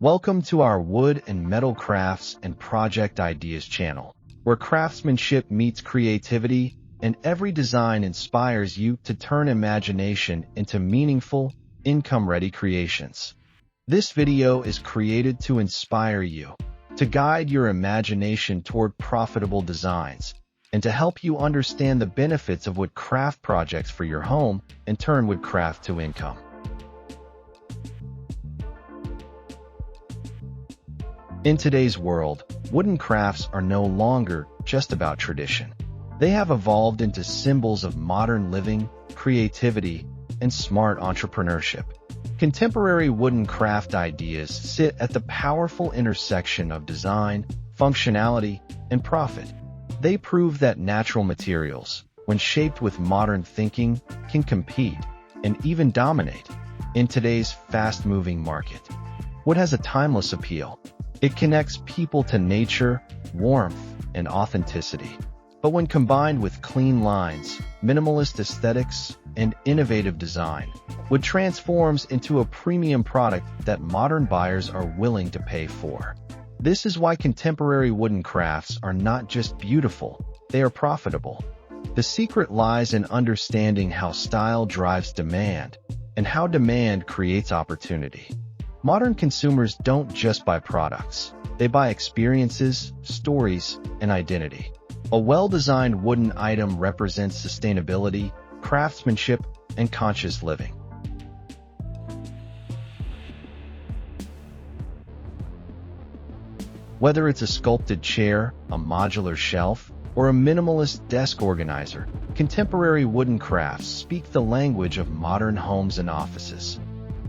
Welcome to our Wood and Metal Crafts and Project Ideas channel, where craftsmanship meets creativity and every design inspires you to turn imagination into meaningful, income-ready creations. This video is created to inspire you, to guide your imagination toward profitable designs, and to help you understand the benefits of wood craft projects for your home and turn woodcraft to income. In today's world, wooden crafts are no longer just about tradition. They have evolved into symbols of modern living, creativity, and smart entrepreneurship. Contemporary wooden craft ideas sit at the powerful intersection of design, functionality, and profit. They prove that natural materials, when shaped with modern thinking, can compete and even dominate in today's fast-moving market. Wood has a timeless appeal. It connects people to nature, warmth, and authenticity. But when combined with clean lines, minimalist aesthetics, and innovative design, wood transforms into a premium product that modern buyers are willing to pay for. This is why contemporary wooden crafts are not just beautiful, they are profitable. The secret lies in understanding how style drives demand, and how demand creates opportunity. Modern consumers don't just buy products. They buy experiences, stories, and identity. A well-designed wooden item represents sustainability, craftsmanship, and conscious living. Whether it's a sculpted chair, a modular shelf, or a minimalist desk organizer, contemporary wooden crafts speak the language of modern homes and offices.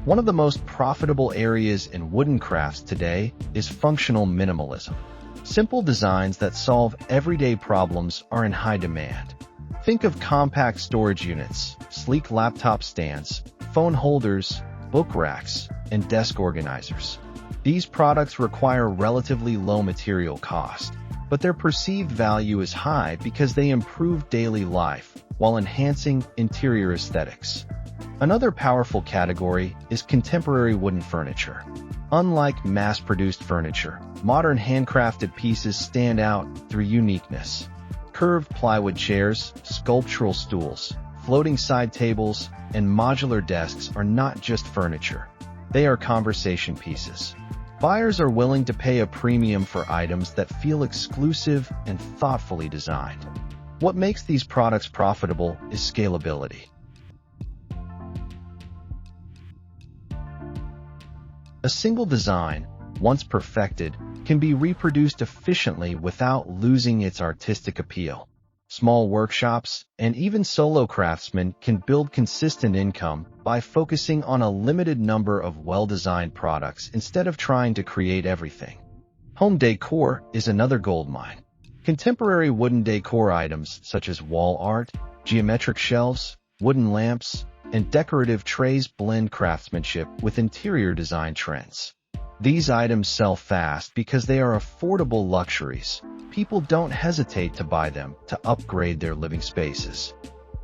One of the most profitable areas in wooden crafts today is functional minimalism. Simple designs that solve everyday problems are in high demand. Think of compact storage units, sleek laptop stands, phone holders, book racks, and desk organizers. These products require relatively low material cost, but their perceived value is high because they improve daily life while enhancing interior aesthetics. Another powerful category is contemporary wooden furniture. Unlike mass-produced furniture, modern handcrafted pieces stand out through uniqueness. Curved plywood chairs, sculptural stools, floating side tables, and modular desks are not just furniture. They are conversation pieces. Buyers are willing to pay a premium for items that feel exclusive and thoughtfully designed. What makes these products profitable is scalability. A single design, once perfected, can be reproduced efficiently without losing its artistic appeal. Small workshops and even solo craftsmen can build consistent income by focusing on a limited number of well-designed products instead of trying to create everything. Home decor is another goldmine. Contemporary wooden decor items such as wall art, geometric shelves, wooden lamps, and decorative trays blend craftsmanship with interior design trends. These items sell fast because they are affordable luxuries. People don't hesitate to buy them to upgrade their living spaces.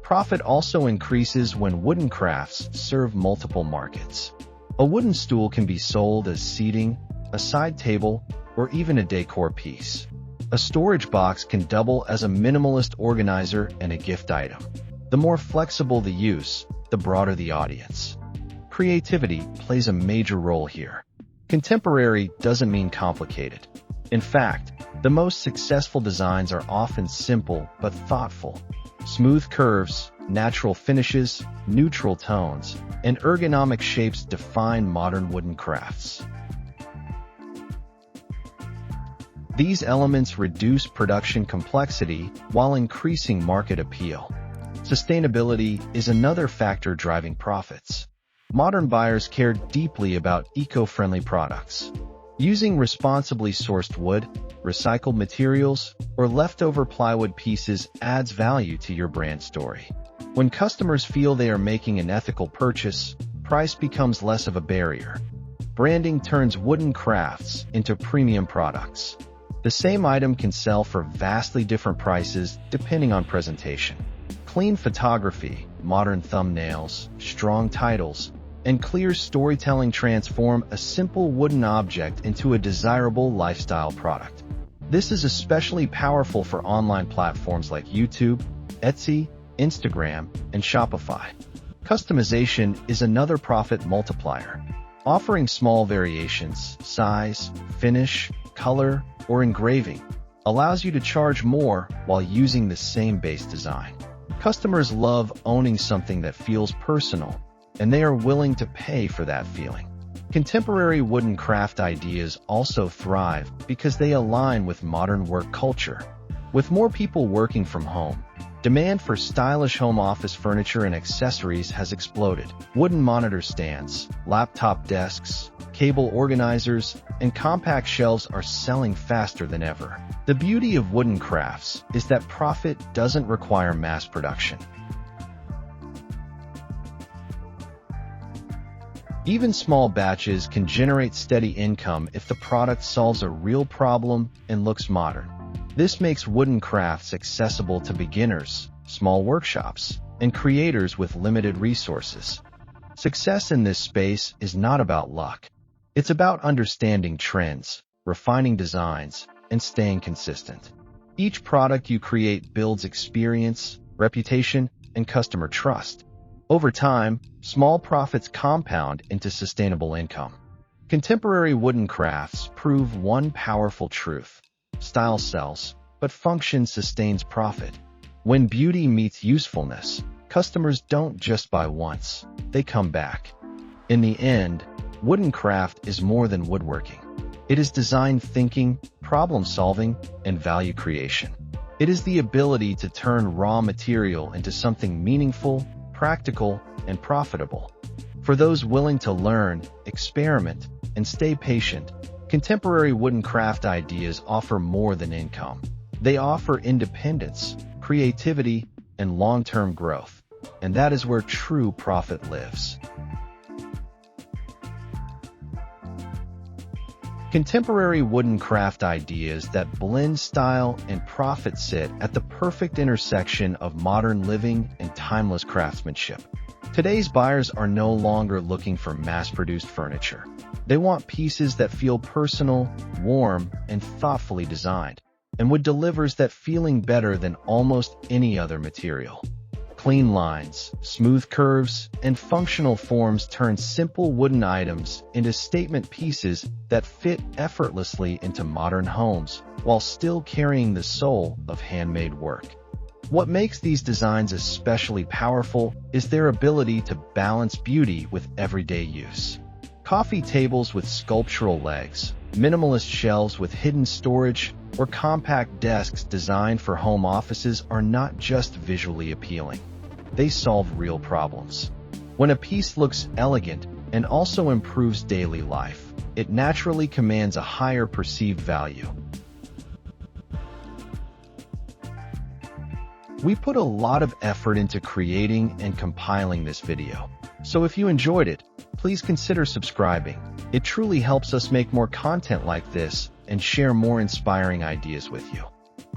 Profit also increases when wooden crafts serve multiple markets. A wooden stool can be sold as seating, a side table, or even a decor piece. A storage box can double as a minimalist organizer and a gift item. The more flexible the use, the broader the audience. Creativity plays a major role here. Contemporary doesn't mean complicated. In fact, the most successful designs are often simple but thoughtful. Smooth curves, natural finishes, neutral tones, and ergonomic shapes define modern wooden crafts. These elements reduce production complexity while increasing market appeal. Sustainability is another factor driving profits. Modern buyers care deeply about eco-friendly products. Using responsibly sourced wood, recycled materials, or leftover plywood pieces adds value to your brand story. When customers feel they are making an ethical purchase, price becomes less of a barrier. Branding turns wooden crafts into premium products. The same item can sell for vastly different prices depending on presentation. Clean photography, modern thumbnails, strong titles, and clear storytelling transform a simple wooden object into a desirable lifestyle product. This is especially powerful for online platforms like YouTube, Etsy, Instagram, and Shopify. Customization is another profit multiplier. Offering small variations, size, finish, color, or engraving allows you to charge more while using the same base design. Customers love owning something that feels personal, and they are willing to pay for that feeling. Contemporary wooden craft ideas also thrive because they align with modern work culture. With more people working from home, demand for stylish home office furniture and accessories has exploded. Wooden monitor stands, laptop desks, cable organizers, and compact shelves are selling faster than ever. The beauty of wooden crafts is that profit doesn't require mass production. Even small batches can generate steady income if the product solves a real problem and looks modern. This makes wooden crafts accessible to beginners, small workshops, and creators with limited resources. Success in this space is not about luck. It's about understanding trends, refining designs, and staying consistent. Each product you create builds experience, reputation, and customer trust. Over time, small profits compound into sustainable income. Contemporary wooden crafts prove one powerful truth: style sells, but function sustains profit. When beauty meets usefulness, customers don't just buy once, they come back. In the end, wooden craft is more than woodworking. It is design thinking, problem solving, and value creation. It is the ability to turn raw material into something meaningful, practical, and profitable. For those willing to learn, experiment, and stay patient, contemporary wooden craft ideas offer more than income. They offer independence, creativity, and long-term growth. And that is where true profit lives. Contemporary wooden craft ideas that blend style and profit sit at the perfect intersection of modern living and timeless craftsmanship. Today's buyers are no longer looking for mass-produced furniture. They want pieces that feel personal, warm, and thoughtfully designed, and wood delivers that feeling better than almost any other material. Clean lines, smooth curves, and functional forms turn simple wooden items into statement pieces that fit effortlessly into modern homes, while still carrying the soul of handmade work. What makes these designs especially powerful is their ability to balance beauty with everyday use. Coffee tables with sculptural legs, minimalist shelves with hidden storage, or compact desks designed for home offices are not just visually appealing. They solve real problems. When a piece looks elegant and also improves daily life, it naturally commands a higher perceived value. We put a lot of effort into creating and compiling this video, so if you enjoyed it, please consider subscribing. It truly helps us make more content like this and share more inspiring ideas with you.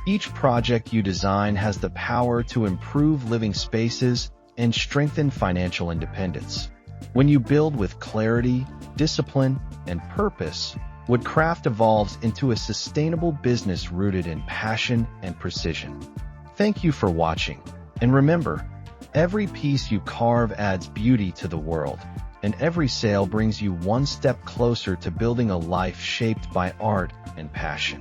Each project you design has the power to improve living spaces and strengthen financial independence. When you build with clarity, discipline, and purpose, woodcraft evolves into a sustainable business rooted in passion and precision. Thank you for watching, and remember, every piece you carve adds beauty to the world, and every sale brings you one step closer to building a life shaped by art and passion.